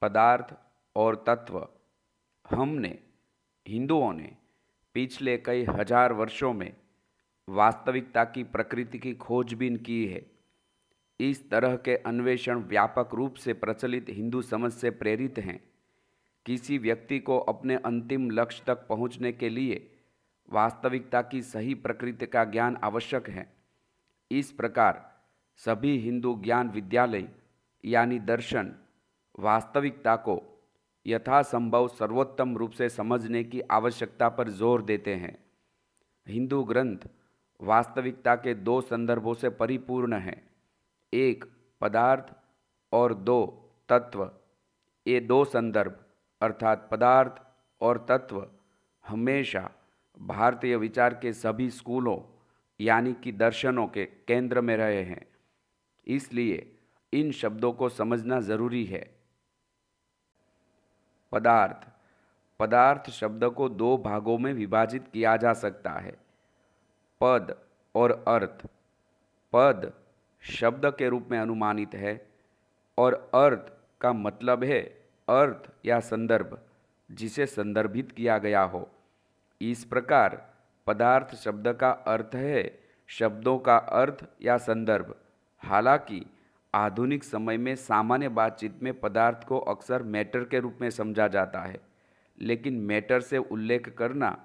पदार्थ और तत्व। हमने हिंदुओं ने पिछले कई हजार वर्षों में वास्तविकता की प्रकृति की खोजबीन की है। इस तरह के अन्वेषण व्यापक रूप से प्रचलित हिंदू समझ से प्रेरित हैं। किसी व्यक्ति को अपने अंतिम लक्ष्य तक पहुंचने के लिए वास्तविकता की सही प्रकृति का ज्ञान आवश्यक है। इस प्रकार सभी हिंदू ज्ञान विद्यालय यानी दर्शन वास्तविकता को यथासंभव सर्वोत्तम रूप से समझने की आवश्यकता पर जोर देते हैं। हिंदू ग्रंथ वास्तविकता के दो संदर्भों से परिपूर्ण हैं, एक पदार्थ और दो तत्व। ये दो संदर्भ अर्थात पदार्थ और तत्व हमेशा भारतीय विचार के सभी स्कूलों यानी कि दर्शनों के केंद्र में रहे हैं। इसलिए इन शब्दों को समझना जरूरी है। पदार्थ पदार्थ शब्द को दो भागों में विभाजित किया जा सकता है, पद और अर्थ। पद शब्द के रूप में अनुमानित है और अर्थ का मतलब है अर्थ या संदर्भ जिसे संदर्भित किया गया हो। इस प्रकार पदार्थ शब्द का अर्थ है शब्दों का अर्थ या संदर्भ। हालांकि आधुनिक समय में सामान्य बातचीत में पदार्थ को अक्सर मैटर के रूप में समझा जाता है, लेकिन मैटर से उल्लेख करना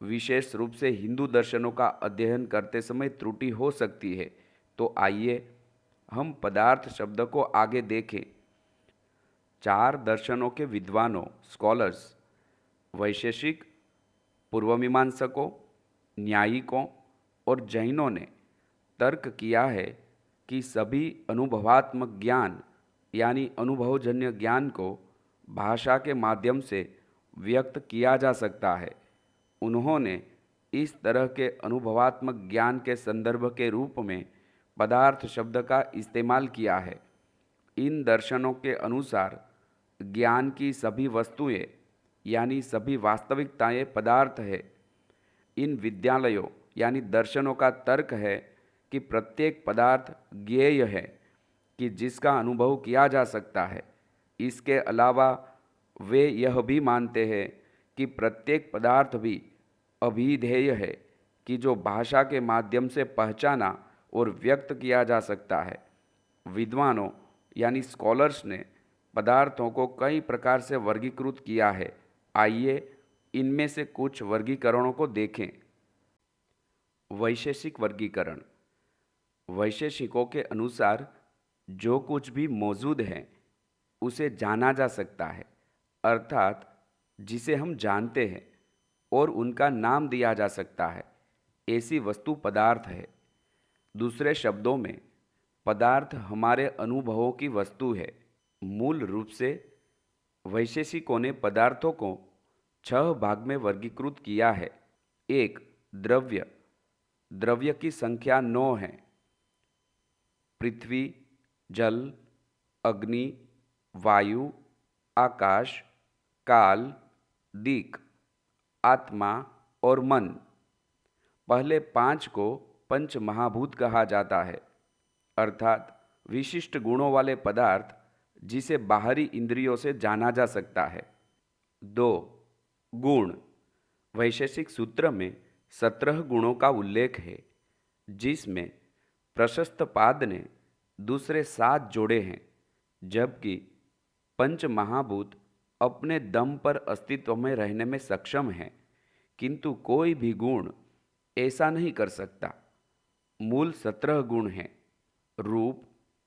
विशेष रूप से हिंदू दर्शनों का अध्ययन करते समय त्रुटि हो सकती है। तो आइए हम पदार्थ शब्द को आगे देखें। चार दर्शनों के विद्वानों स्कॉलर्स वैशेषिक, पूर्वमीमांसकों, न्यायिकों और जैनों ने तर्क किया है कि सभी अनुभवात्मक ज्ञान यानी अनुभवजन्य ज्ञान को भाषा के माध्यम से व्यक्त किया जा सकता है। उन्होंने इस तरह के अनुभवात्मक ज्ञान के संदर्भ के रूप में पदार्थ शब्द का इस्तेमाल किया है। इन दर्शनों के अनुसार ज्ञान की सभी वस्तुएं यानी सभी वास्तविकताएं पदार्थ है। इन विद्यालयों यानी दर्शनों का तर्क है कि प्रत्येक पदार्थ ज्ञेय है कि जिसका अनुभव किया जा सकता है। इसके अलावा वे यह भी मानते हैं कि प्रत्येक पदार्थ भी अभिधेय है कि जो भाषा के माध्यम से पहचाना और व्यक्त किया जा सकता है। विद्वानों यानी स्कॉलर्स ने पदार्थों को कई प्रकार से वर्गीकृत किया है। आइए इनमें से कुछ वर्गीकरणों को देखें। वैशेषिक वर्गीकरण। वैशेषिकों के अनुसार जो कुछ भी मौजूद है उसे जाना जा सकता है, अर्थात जिसे हम जानते हैं और उनका नाम दिया जा सकता है, ऐसी वस्तु पदार्थ है। दूसरे शब्दों में पदार्थ हमारे अनुभवों की वस्तु है। मूल रूप से वैशेषिकों ने पदार्थों को 6 भाग में वर्गीकृत किया है। एक द्रव्य। द्रव्य की संख्या 9 है। पृथ्वी, जल, अग्नि, वायु, आकाश, काल, दिक्, आत्मा और मन। पहले 5 को पंच महाभूत कहा जाता है, अर्थात विशिष्ट गुणों वाले पदार्थ जिसे बाहरी इंद्रियों से जाना जा सकता है। 2 गुण। वैशेषिक सूत्र में 17 गुणों का उल्लेख है, जिसमें प्रशस्त पाद ने दूसरे 7 जोड़े हैं, जबकि पंच महाभूत अपने दम पर अस्तित्व में रहने में सक्षम हैं, किंतु कोई भी गुण ऐसा नहीं कर सकता। मूल 17 गुण हैं: रूप,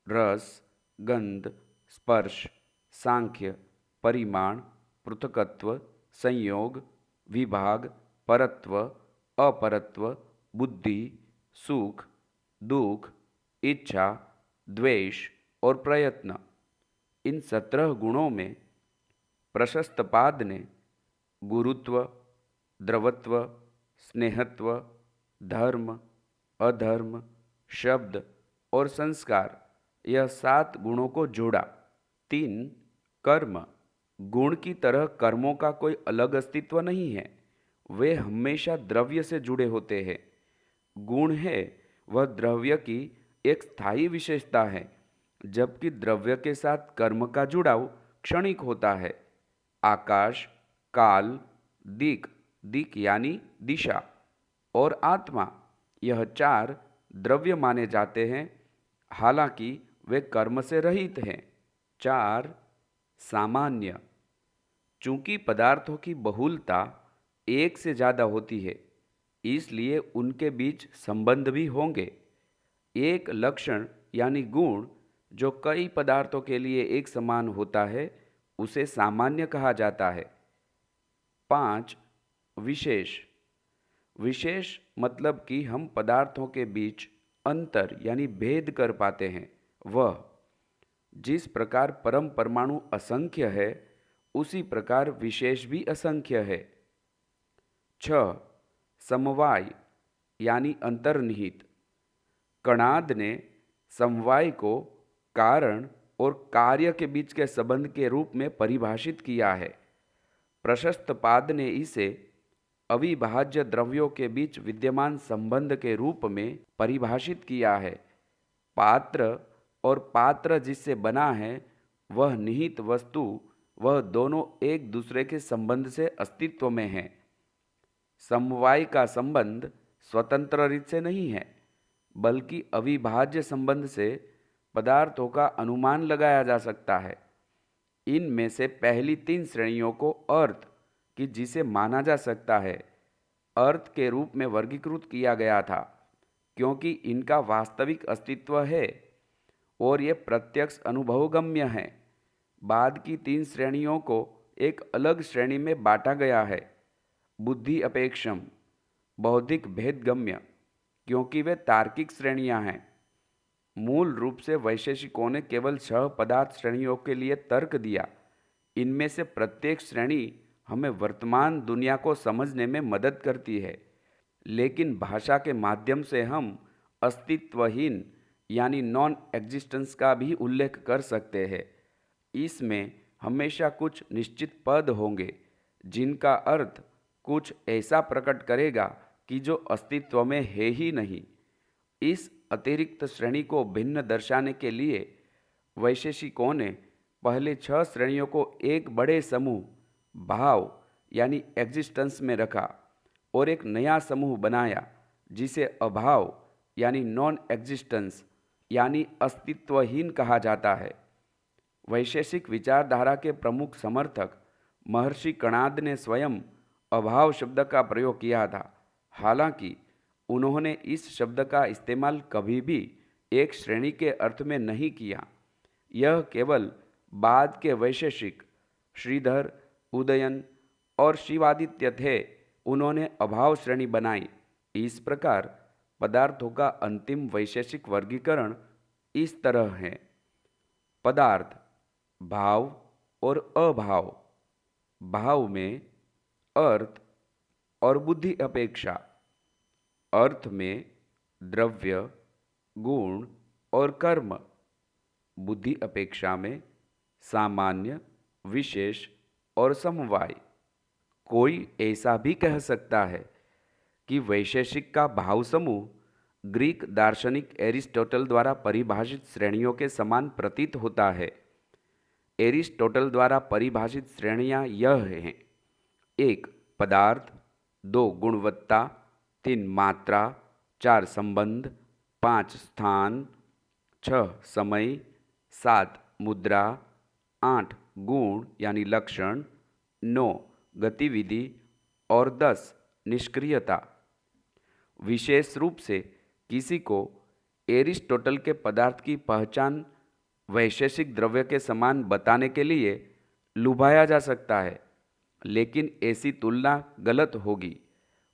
रस, गंध, स्पर्श, सांख्य, परिमाण, पृथकत्व, संयोग, विभाग, परत्व, अपरत्व, बुद्धि, सुख, दुख, इच्छा, द्वेष और प्रयत्न। इन 17 गुणों में प्रशस्त पाद ने गुरुत्व, द्रवत्व, स्नेहत्व, धर्म, अधर्म, शब्द और संस्कार यह 7 गुणों को जोड़ा। 3 कर्म। गुण की तरह कर्मों का कोई अलग अस्तित्व नहीं है, वे हमेशा द्रव्य से जुड़े होते हैं। गुण है वह द्रव्य की एक स्थायी विशेषता है, जबकि द्रव्य के साथ कर्म का जुड़ाव क्षणिक होता है। आकाश, काल, दिक, दिक यानी दिशा, और आत्मा, यह चार द्रव्य माने जाते हैं, हालांकि वे कर्म से रहित हैं। 4. सामान्य। चूंकि पदार्थों की बहुलता एक से ज़्यादा होती है, इसलिए उनके बीच संबंध भी होंगे। एक लक्षण यानी गुण जो कई पदार्थों के लिए एक समान होता है, उसे सामान्य कहा जाता है। 5. विशेष। विशेष मतलब कि हम पदार्थों के बीच अंतर यानी भेद कर पाते हैं। वह जिस प्रकार परम परमाणु असंख्य है, उसी प्रकार विशेष भी असंख्य है। 6. समवाय यानी अंतर्निहित। कणाद ने समवाय को कारण और कार्य के बीच के संबंध के रूप में परिभाषित किया है। प्रशस्तपाद ने इसे अविभाज्य द्रव्यों के बीच विद्यमान संबंध के रूप में परिभाषित किया है। पात्र और पात्र जिससे बना है, वह निहित वस्तु, वह दोनों एक दूसरे के संबंध से अस्तित्व में हैं। समवाय का संबंध स्वतंत्र रीत से नहीं है, बल्कि अविभाज्य संबंध से पदार्थों का अनुमान लगाया जा सकता है। इनमें से पहली 3 श्रेणियों को अर्थ कि जिसे माना जा सकता है, अर्थ के रूप में वर्गीकृत किया गया था, क्योंकि इनका वास्तविक अस्तित्व है और ये प्रत्यक्ष अनुभवगम्य हैं। बाद की 3 श्रेणियों को एक अलग श्रेणी में बांटा गया है। बुद्धि अपेक्षम, बौद्धिक भेदगम्य, क्योंकि वे तार्किक श्रेणियां हैं। मूल रूप से वैशेषिकों ने केवल 6 पदार्थ श्रेणियों के लिए तर्क दिया। इनमें से प्रत्येक श्रेणी हमें वर्तमान दुनिया को समझने में मदद करती है, लेकिन भाषा के माध्यम से हम अस्तित्वहीन यानी नॉन एग्जिस्टेंस का भी उल्लेख कर सकते हैं। इसमें हमेशा कुछ निश्चित पद होंगे जिनका अर्थ कुछ ऐसा प्रकट करेगा कि जो अस्तित्व में है ही नहीं। इस अतिरिक्त श्रेणी को भिन्न दर्शाने के लिए वैशेषिकों ने पहले 6 श्रेणियों को एक बड़े समूह भाव यानी एग्जिस्टेंस में रखा और एक नया समूह बनाया जिसे अभाव यानी नॉन एग्जिस्टेंस यानी अस्तित्वहीन कहा जाता है। वैशेषिक विचारधारा के प्रमुख समर्थक महर्षि कणाद ने स्वयं अभाव शब्द का प्रयोग किया था। हालांकि उन्होंने इस शब्द का इस्तेमाल कभी भी एक श्रेणी के अर्थ में नहीं किया। यह केवल बाद के वैशेषिक श्रीधर, उदयन और शिवादित्य थे, उन्होंने अभाव श्रेणी बनाई। इस प्रकार पदार्थों का अंतिम वैशेषिक वर्गीकरण इस तरह है। पदार्थ, भाव और अभाव। भाव में अर्थ और बुद्धि अपेक्षा, अर्थ में द्रव्य, गुण और कर्म, बुद्धि अपेक्षा में सामान्य, विशेष और समवाय। कोई ऐसा भी कह सकता है कि वैशेषिक का भाव समूह ग्रीक दार्शनिक एरिस्टोटल द्वारा परिभाषित श्रेणियों के समान प्रतीत होता है। एरिस्टोटल द्वारा परिभाषित श्रेणियां यह हैं: 1 पदार्थ, 2 गुणवत्ता, 3 मात्रा, 4 संबंध, 5 स्थान, 6 समय, 7 मुद्रा, 8 गुण यानी लक्षण, 9 गतिविधि और 10 निष्क्रियता। विशेष रूप से किसी को एरिस्टोटल के पदार्थ की पहचान वैशेषिक द्रव्य के समान बताने के लिए लुभाया जा सकता है, लेकिन ऐसी तुलना गलत होगी।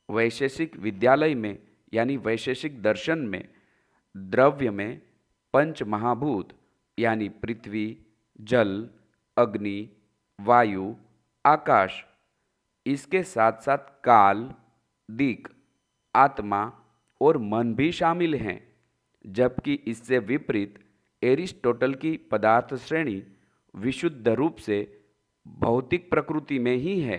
वैशेषिक विद्यालय में यानी वैशेषिक दर्शन में द्रव्य में 5 महाभूत यानी पृथ्वी, जल, अग्नि, वायु, आकाश, इसके साथ साथ काल, दिक, आत्मा और मन भी शामिल हैं, जबकि इससे विपरीत एरिस्टोटल की पदार्थ श्रेणी विशुद्ध रूप से भौतिक प्रकृति में ही है।